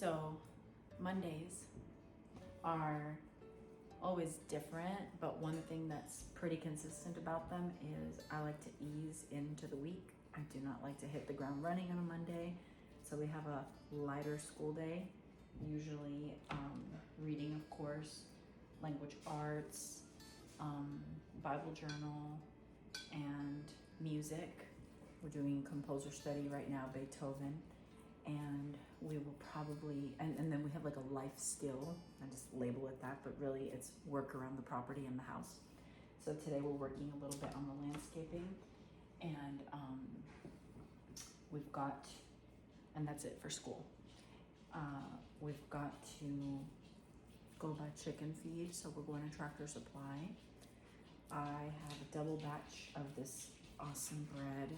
So Mondays are always different, but one thing that's pretty consistent about them is I like to ease into the week. I do not like to hit the ground running on a Monday. So we have a lighter school day, usually reading, of course, language arts, Bible journal, and music. We're doing composer study right now, Beethoven. And we will probably, and then we have like a life skill. I just label it that, but really it's work around the property and the house. So today we're working a little bit on the landscaping, and we've got, and that's it for school. We've got to go buy chicken feed, so we're going to Tractor Supply. I have a double batch of this awesome bread.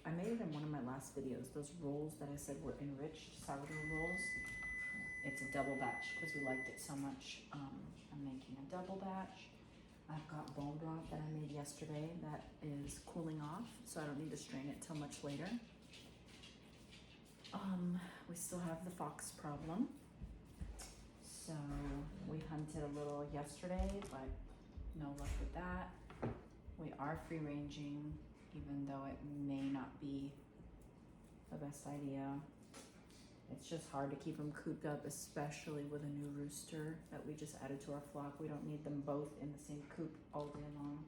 I made it in one of my last videos, those rolls that I said were enriched sourdough rolls. It's a double batch because we liked it so much. I'm making a double batch. I've got bone broth that I made yesterday that is cooling off, so I don't need to strain it till much later. We still have the fox problem. So we hunted a little yesterday, but no luck with that. We are free ranging, even though it may not be the best idea. It's just hard to keep them cooped up, especially with a new rooster that we just added to our flock. We don't need them both in the same coop all day long.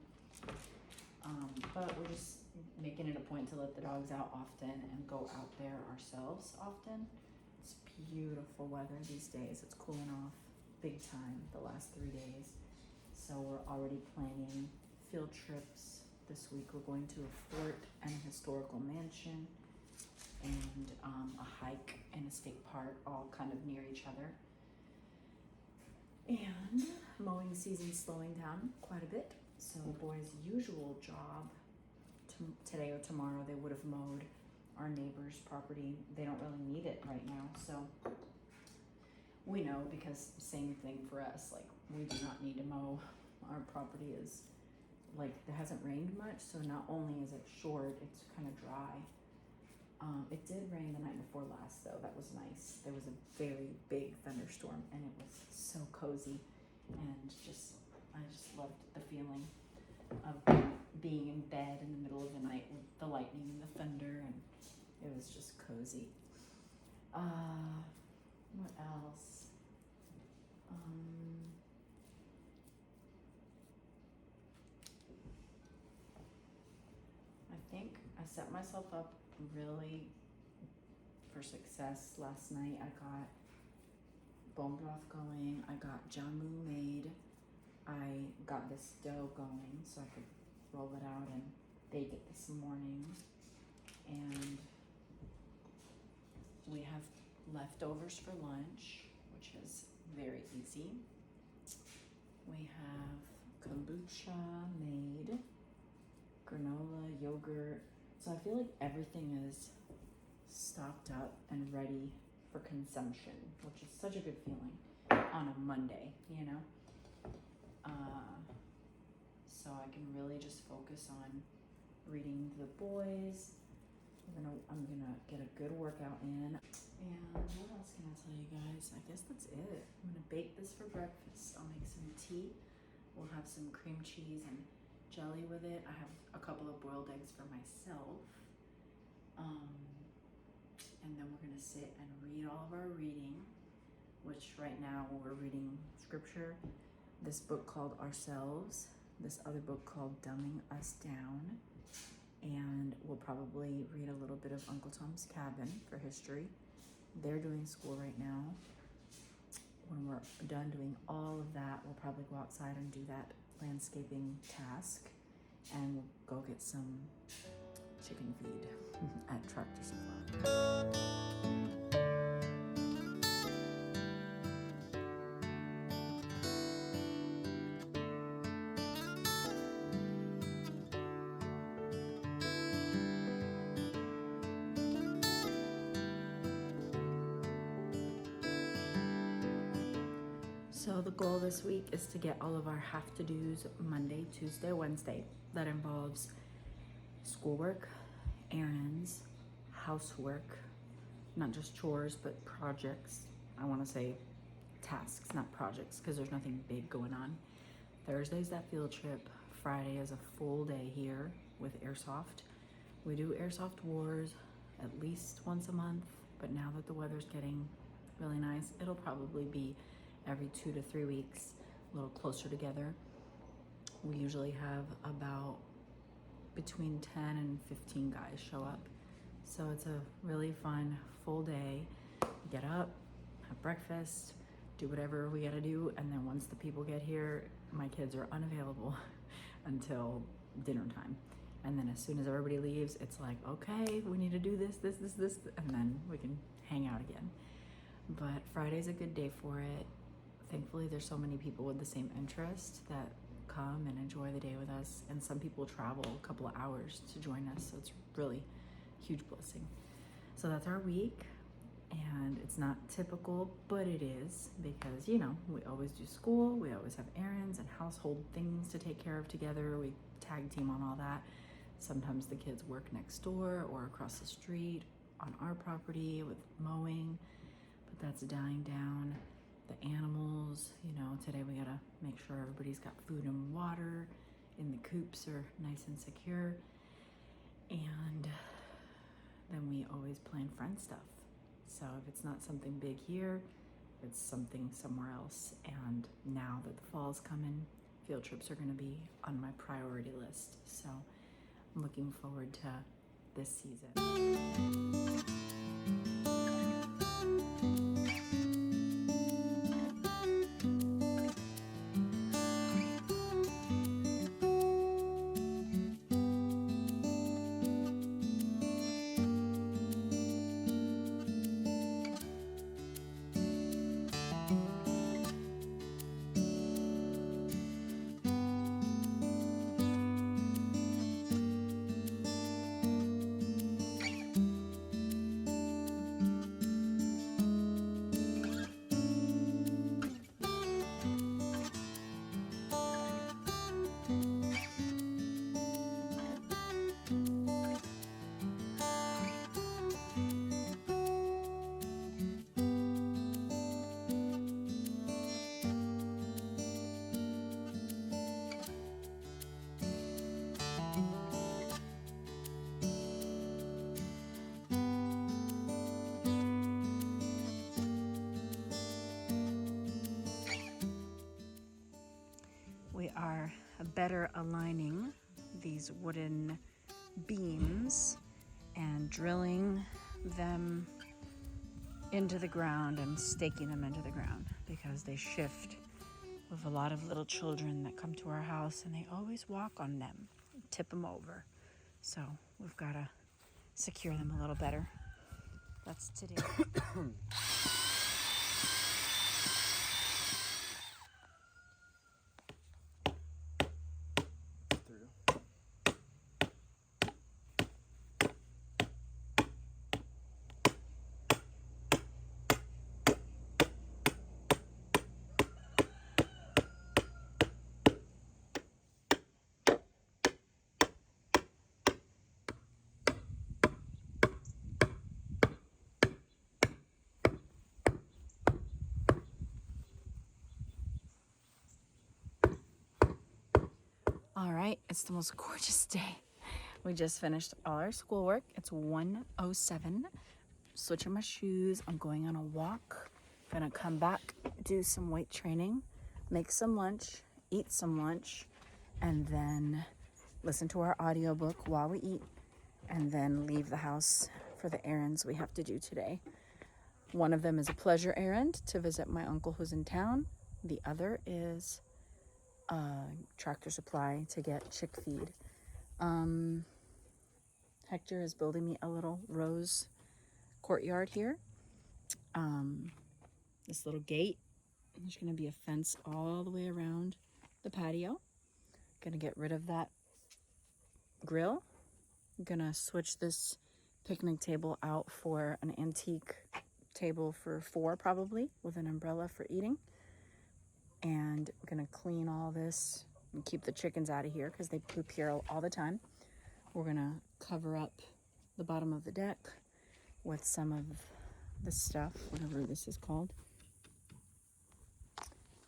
But we're just making it a point to let the dogs out often and go out there ourselves often. It's beautiful weather these days. It's cooling off big time the last 3 days. So we're already planning field trips. This week we're going to a fort and a historical mansion and a hike and a state park, all kind of near each other. And mowing season's slowing down quite a bit. So the boys' usual job today or tomorrow, they would have mowed our neighbor's property. They don't really need it right now. So we know, because same thing for us, like we do not need to mow. Our property is like, it hasn't rained much, so not only is it short, it's kind of dry. It did rain the night before last though. That was nice. There was a very big thunderstorm and it was so cozy, and I just loved the feeling of being in bed in the middle of the night with the lightning and the thunder, and it was just cozy. What else? I think I set myself up really for success last night. I got bone broth going. I got jamu made. I got this dough going so I could roll it out and bake it this morning. And we have leftovers for lunch, which is very easy. We have kombucha made, granola, yogurt. So I feel like everything is stocked up and ready for consumption, which is such a good feeling on a Monday, you know? So I can really just focus on reading to the boys. I'm gonna get a good workout in. And what else can I tell you guys? I guess that's it. I'm gonna bake this for breakfast. I'll make some tea. We'll have some cream cheese and jelly with it. I have a couple of boiled eggs for myself. And then we're gonna sit and read all of our reading, which right now we're reading scripture. This book called Ourselves, this other book called Dumbing Us Down, and we'll probably read a little bit of Uncle Tom's Cabin for history. They're doing school right now. When we're done doing all of that, we'll probably go outside and do that landscaping task, and we'll go get some chicken feed at Tractor Supply. So the goal this week is to get all of our have-to-dos Monday, Tuesday, Wednesday. That involves schoolwork, errands, housework, not just chores, but projects, I want to say tasks, not projects, because there's nothing big going on. Thursday's that field trip. Friday is a full day here with airsoft. We do airsoft wars at least once a month, but now that the weather's getting really nice, it'll probably be every 2 to 3 weeks, a little closer together. We usually have about between 10 and 15 guys show up. So it's a really fun full day. Get up, have breakfast, do whatever we gotta do, and then once the people get here, my kids are unavailable until dinner time. And then as soon as everybody leaves, it's like, okay, we need to do this, and then we can hang out again. But Friday's a good day for it. Thankfully, there's so many people with the same interest that come and enjoy the day with us. And some people travel a couple of hours to join us, so it's really a huge blessing. So that's our week. And it's not typical, but it is, because, you know, we always do school, we always have errands and household things to take care of together. We tag team on all that. Sometimes the kids work next door or across the street on our property with mowing, but that's dying down. The animals, you know, today we gotta make sure everybody's got food and water, and the coops are nice and secure. And then we always plan friend stuff. So if it's not something big here, it's something somewhere else. And now that the fall's coming, field trips are gonna be on my priority list. So I'm looking forward to this season. We are better aligning these wooden beams and drilling them into the ground and staking them into the ground, because they shift with a lot of little children that come to our house, and they always walk on them, tip them over. So we've got to secure them a little better. That's today. All right, it's the most gorgeous day. We just finished all our schoolwork. It's 1:07. Switching my shoes. I'm going on a walk. Gonna come back, do some weight training, make some lunch, eat some lunch, and then listen to our audiobook while we eat, and then leave the house for the errands we have to do today. One of them is a pleasure errand to visit my uncle who's in town. The other is Tractor Supply to get chick feed. Hector is building me a little rose courtyard here. This little gate. There's going to be a fence all the way around the patio. Gonna get rid of that grill. I'm gonna switch this picnic table out for an antique table for 4, probably, with an umbrella for eating. And I'm gonna clean all this and keep the chickens out of here because they poop here all the time. We're gonna cover up the bottom of the deck with some of this stuff, whatever this is called,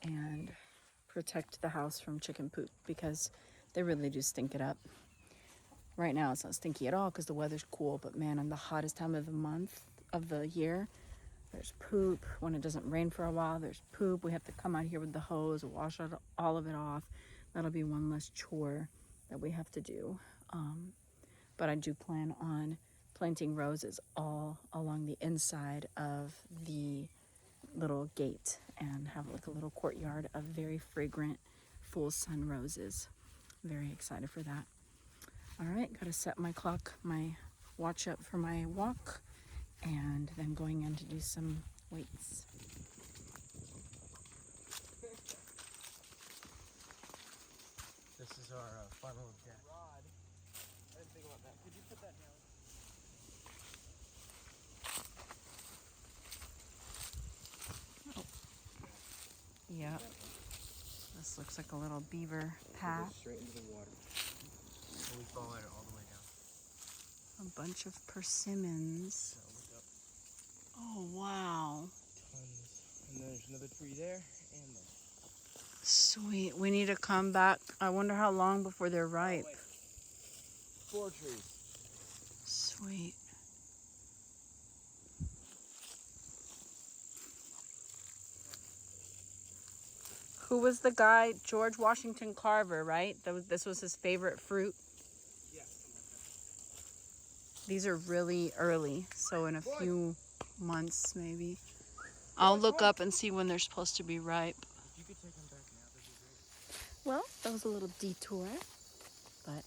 and protect the house from chicken poop because they really do stink it up. Right now it's not stinky at all because the weather's cool, but man, on the hottest time of the year, there's poop. When it doesn't rain for a while, there's poop. We have to come out here with the hose, wash all of it off. That'll be one less chore that we have to do. But I do plan on planting roses all along the inside of the little gate and have like a little courtyard of very fragrant full sun roses. Very excited for that. All right, gotta set my watch up for my walk, and then going in to do some weights. This is our final deck. Rod. I didn't think about that. Could you put that down? Yep. This looks like a little beaver path. Straight into the water. And we follow it all the way down. A bunch of persimmons. Now look up. Oh, wow. Tons. And then there's another tree there. And then. Sweet. We need to come back. I wonder how long before they're ripe. Oh, 4 trees. Sweet. Who was the guy? George Washington Carver, right? This was his favorite fruit. Yeah. These are really early, so in a few months maybe. I'll look up and see when they're supposed to be ripe. If you could take them back now, that'd be great. Well, that was a little detour, but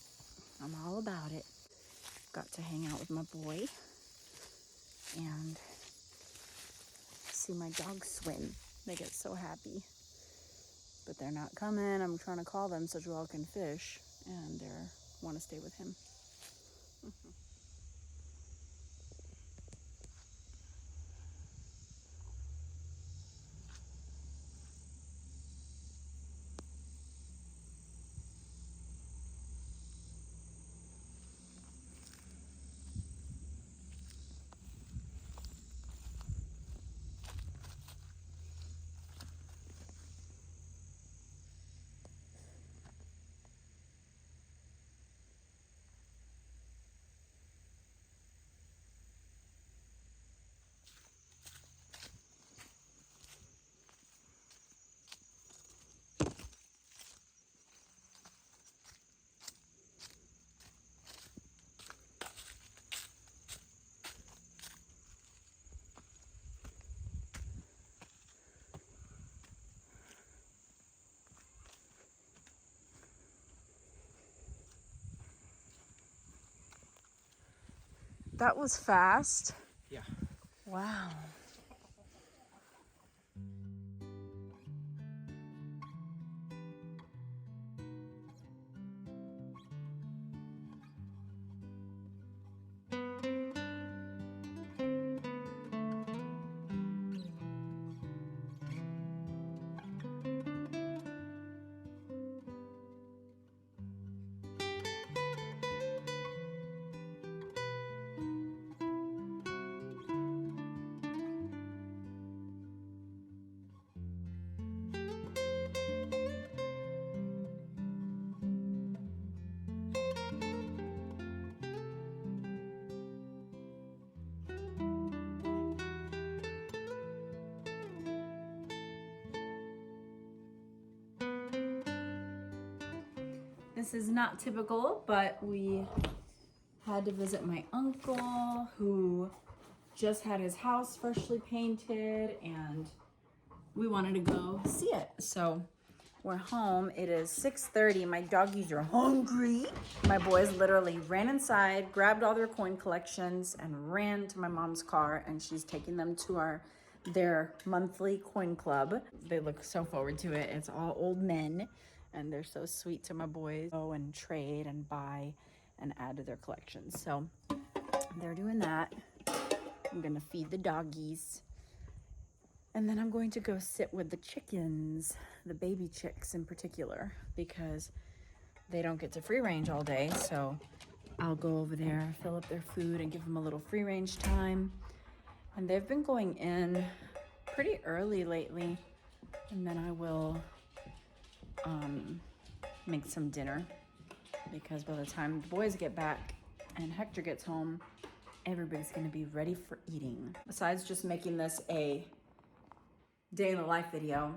I'm all about it. Got to hang out with my boy and see my dogs swim. They get so happy. But they're not coming. I'm trying to call them so Joel can fish, and they want to stay with him. That was fast. Yeah. Wow. This is not typical, but we had to visit my uncle who just had his house freshly painted and we wanted to go see it. So we're home. It is 6:30. My doggies are hungry. My boys literally ran inside, grabbed all their coin collections and ran to my mom's car, and she's taking them to their monthly coin club. They look so forward to it. It's all old men and they're so sweet to my boys. Go and trade and buy and add to their collections. So they're doing that. I'm gonna feed the doggies. And then I'm going to go sit with the chickens, the baby chicks in particular, because they don't get to free range all day. So I'll go over there, fill up their food and give them a little free range time. And they've been going in pretty early lately. And then I will make some dinner, because by the time the boys get back and Hector gets home, everybody's gonna be ready for eating. Besides just making this a day in the life video,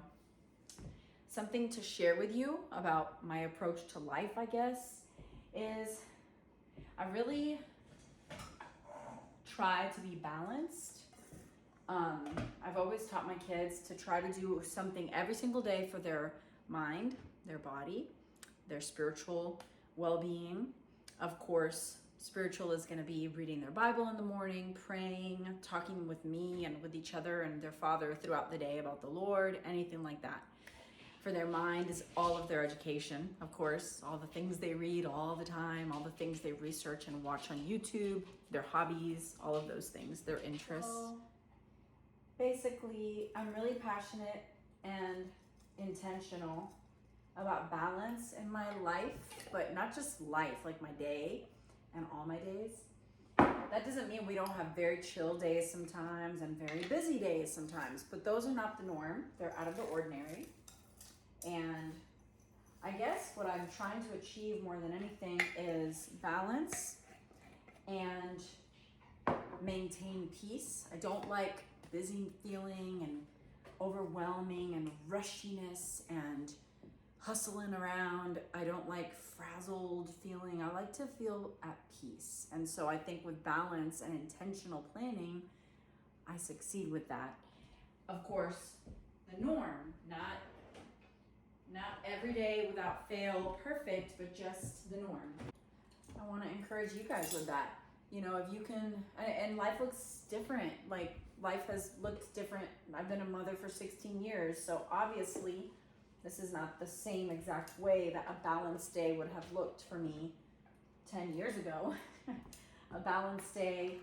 something to share with you about my approach to life, I guess, is I really try to be balanced. I've always taught my kids to try to do something every single day for their mind, their body, their spiritual well-being. Of course, spiritual is going to be reading their Bible in the morning, praying, talking with me and with each other and their father throughout the day about the Lord, anything like that. For their mind is all of their education, of course, all the things they read all the time, all the things they research and watch on YouTube, their hobbies, all of those things, their interests. So, basically, I'm really passionate and intentional about balance in my life, but not just life, like my day and all my days. That doesn't mean we don't have very chill days sometimes and very busy days sometimes, but those are not the norm. They're out of the ordinary. And I guess what I'm trying to achieve more than anything is balance and maintain peace. I don't like busy feeling and overwhelming and rushiness and hustling around. I don't like frazzled feeling. I like to feel at peace. And so I think with balance and intentional planning, I succeed with that. Of course, the norm, not every day without fail perfect, but just the norm. I want to encourage you guys with that. You know, if you can, and life looks different. Like, life has looked different. I've been a mother for 16 years, so obviously this is not the same exact way that a balanced day would have looked for me 10 years ago. A balanced day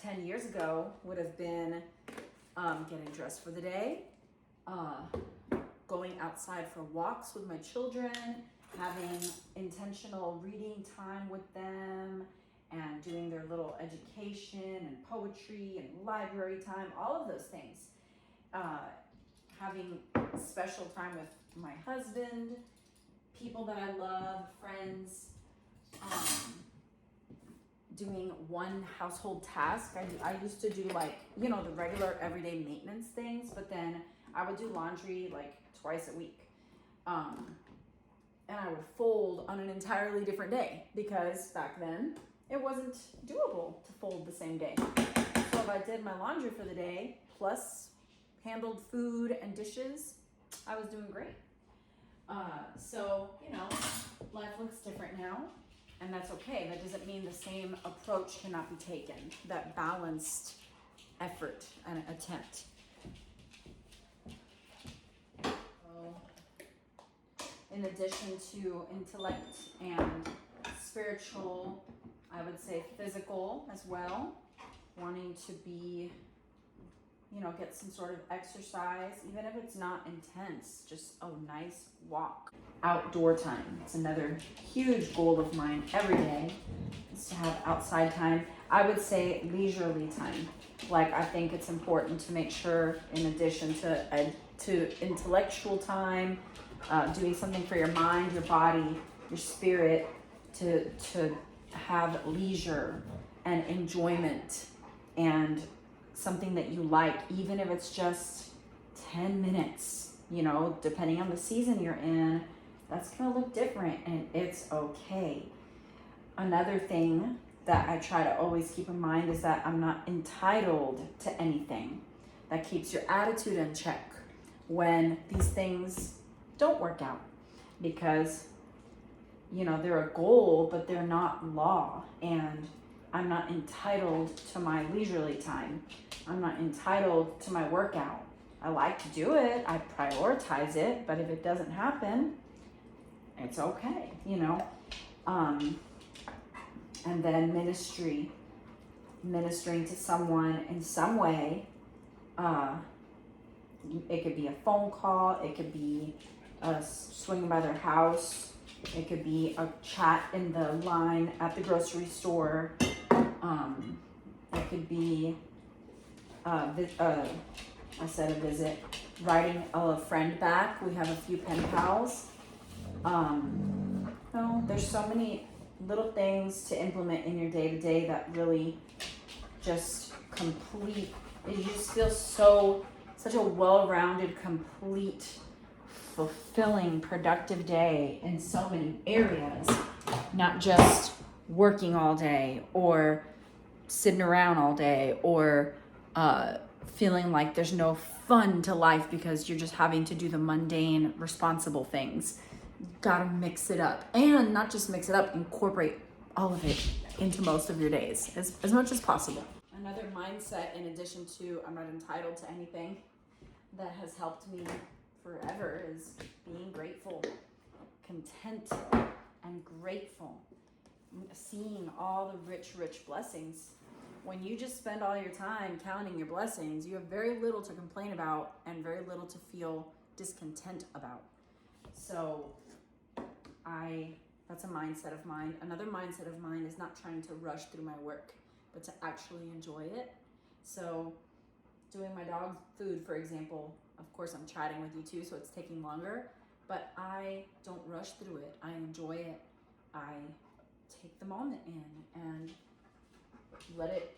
10 years ago would have been getting dressed for the day, going outside for walks with my children, having intentional reading time with them, and doing their little education and poetry and library time, all of those things. Having special time with my husband, people that I love, friends, doing one household task. I used to do, like, you know, the regular everyday maintenance things, but then I would do laundry like twice a week. And I would fold on an entirely different day, because back then it wasn't doable to fold the same day. So if I did my laundry for the day, plus handled food and dishes, I was doing great. So, you know, life looks different now, and that's okay. That doesn't mean the same approach cannot be taken, that balanced effort and attempt. In addition to intellect and spiritual, I would say physical as well, wanting to be, you know, get some sort of exercise, even if it's not intense, just a nice walk. Outdoor time, it's another huge goal of mine every day, is to have outside time. I would say leisurely time. Like, I think it's important to make sure, in addition to intellectual time, doing something for your mind, your body, your spirit, to have leisure and enjoyment and something that you like, even if it's just 10 minutes, you know, depending on the season you're in, that's gonna look different, and it's okay. Another thing that I try to always keep in mind is that I'm not entitled to anything. That keeps your attitude in check when these things don't work out, because, you know, they're a goal, but they're not law, and I'm not entitled to my leisurely time. I'm not entitled to my workout. I like to do it, I prioritize it, but if it doesn't happen, it's okay, you know. And then ministering to someone in some way. It could be a phone call, it could be swinging by their house, it could be a chat in the line at the grocery store, it could be I said a visit, writing a friend back. We have a few pen pals. No, there's so many little things to implement in your day to day that really just complete. You just feel such a well-rounded, complete, fulfilling, productive day in so many areas. Not just working all day or sitting around all day or feeling like there's no fun to life because you're just having to do the mundane, responsible things. Gotta mix it up, and not just mix it up, incorporate all of it into most of your days as much as possible. Another mindset, in addition to I'm not entitled to anything, that has helped me forever is being grateful, content and grateful, seeing all the rich blessings. When you just spend all your time counting your blessings, you have very little to complain about and very little to feel discontent about. So that's a mindset of mine. Another mindset of mine is not trying to rush through my work, but to actually enjoy it. So doing my dog's food, for example, of course I'm chatting with you too, so it's taking longer, but I don't rush through it. I enjoy it. I take the moment in and let it,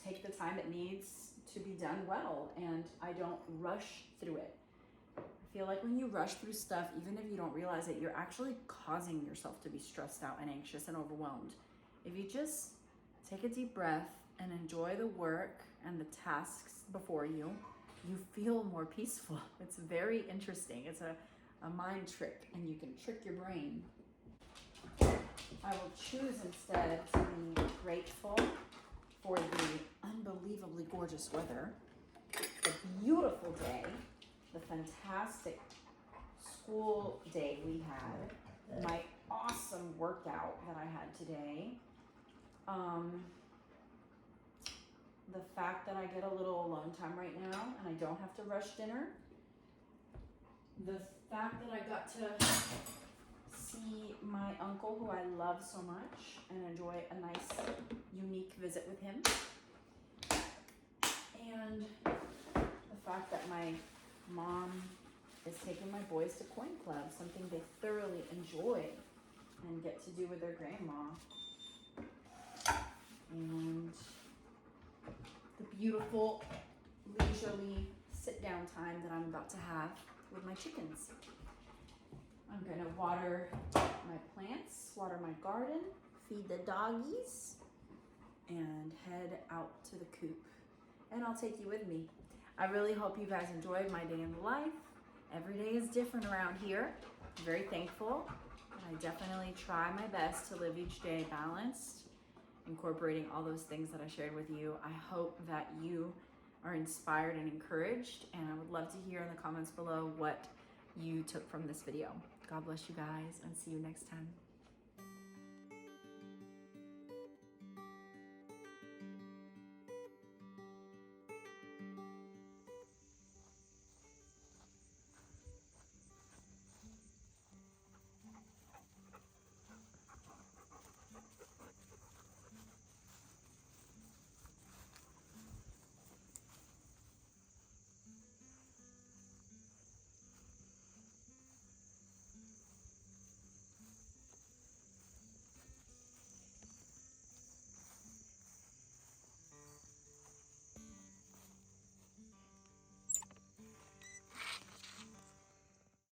take the time it needs to be done well, and I don't rush through it. I feel like when you rush through stuff, even if you don't realize it, you're actually causing yourself to be stressed out and anxious and overwhelmed. If you just take a deep breath and enjoy the work and the tasks before you, you feel more peaceful. It's very interesting. It's a mind trick, and you can trick your brain. I will choose instead to be grateful for the unbelievably gorgeous weather, the beautiful day, the fantastic school day we had, my awesome workout that I had today, the fact that I get a little alone time right now and I don't have to rush dinner, the fact that I got to see my uncle, who I love so much, and enjoy a nice, unique visit with him, and the fact that my mom is taking my boys to Coin Club, something they thoroughly enjoy and get to do with their grandma, and the beautiful leisurely sit-down time that I'm about to have with my chickens. I'm gonna water my plants, water my garden, feed the doggies, and head out to the coop. And I'll take you with me. I really hope you guys enjoyed my day in the life. Every day is different around here. I'm very thankful. I definitely try my best to live each day balanced, incorporating all those things that I shared with you. I hope that you are inspired and encouraged, and I would love to hear in the comments below what you took from this video. God bless you guys, and see you next time.